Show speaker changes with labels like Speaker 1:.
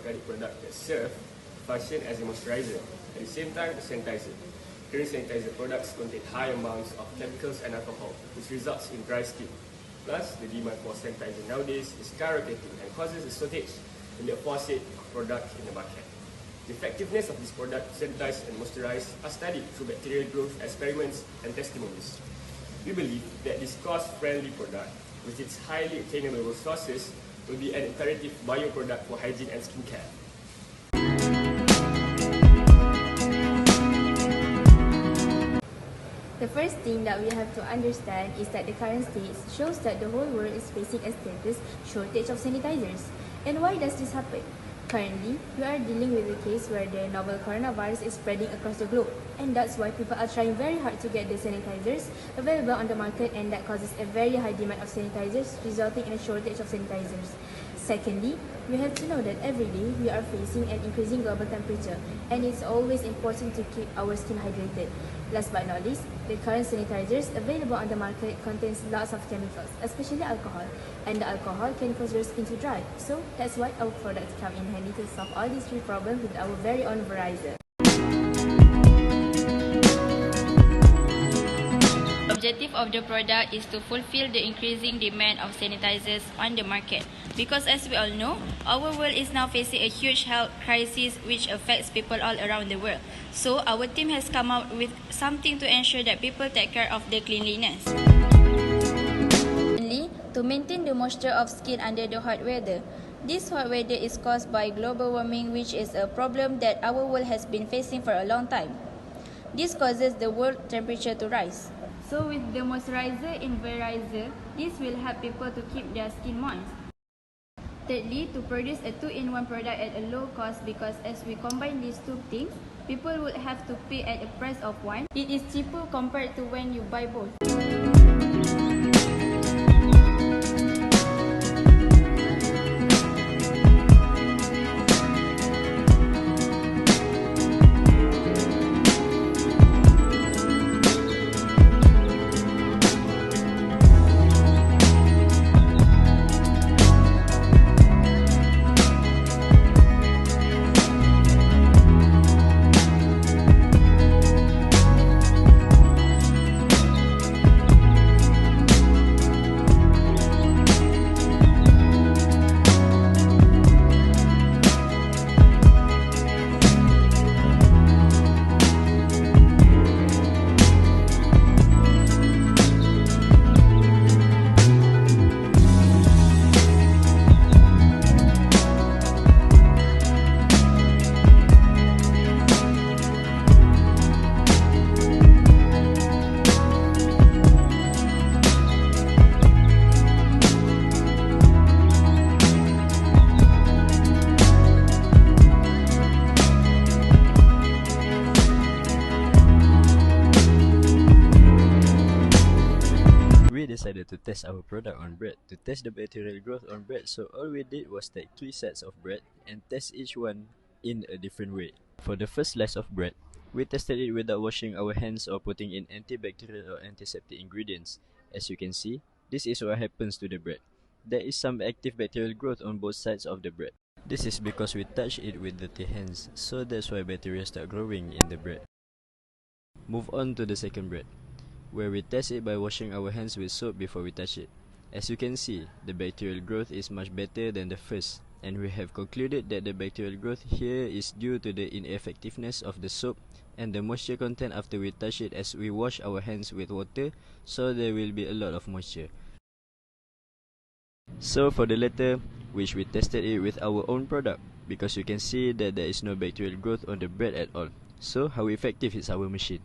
Speaker 1: organic products that serve function as a moisturizer, at the same time a sanitizer. Current sanitizer products contain high amounts of chemicals and alcohol, which results in dry skin. Plus, the demand for sanitizer nowadays is skyrocketing and causes a shortage in the aforesaid product in the market. The effectiveness of this product, sanitize and moisturize, are studied through bacterial growth experiments and testimonies. We believe that this cost-friendly product, with its highly attainable resources, will be an imperative bioproduct for hygiene and skincare.
Speaker 2: The first thing that we have to understand is that the current state shows that the whole world is facing a status shortage of sanitizers. And why does this happen? Currently, we are dealing with a case where the novel coronavirus is spreading across the globe, and that's why people are trying very hard to get the sanitizers available on the market, and that causes a very high demand of sanitizers, resulting in a shortage of sanitizers. Secondly, we have to know that every day we are facing an increasing global temperature, and it's always important to keep our skin hydrated. Last but not least, the current sanitizers available on the market contains lots of chemicals, especially alcohol, and the alcohol can cause your skin to dry. So that's why our products come in handy to solve all these three problems with our very own Veryzer.
Speaker 3: The objective of the product is to fulfill the increasing demand of sanitizers on the market. Because as we all know, our world is now facing a huge health crisis which affects people all around the world. So our team has come up with something to ensure that people take care of their cleanliness. To maintain the moisture of skin under the hot weather. This hot weather is caused by global warming, which is a problem that our world has been facing for a long time. This causes the world temperature to rise. So with the moisturizer in Veryzer, this will help people to keep their skin moist. Thirdly, to produce a 2-in-1 product at a low cost, because as we combine these two things, people would have to pay at the price of one. It is cheaper compared to when you buy both.
Speaker 4: We decided to test our product on bread to test the bacterial growth on bread. So all we did was take 3 sets of bread and test each one in a different way. For the first slice of bread, we tested it without washing our hands or putting in antibacterial or antiseptic ingredients. As you can see, this is what happens to the bread. There is some active bacterial growth on both sides of the bread. This is because we touched it with dirty hands, so that's why bacteria start growing in the bread. Move on to the second bread, where we test it by washing our hands with soap before we touch it. As you can see, the bacterial growth is much better than the first, and we have concluded that the bacterial growth here is due to the ineffectiveness of the soap and the moisture content after we touch it, as we wash our hands with water, so there will be a lot of moisture. So for the latter, which we tested it with our own product, because you can see that there is no bacterial growth on the bread at all. So how effective is our machine?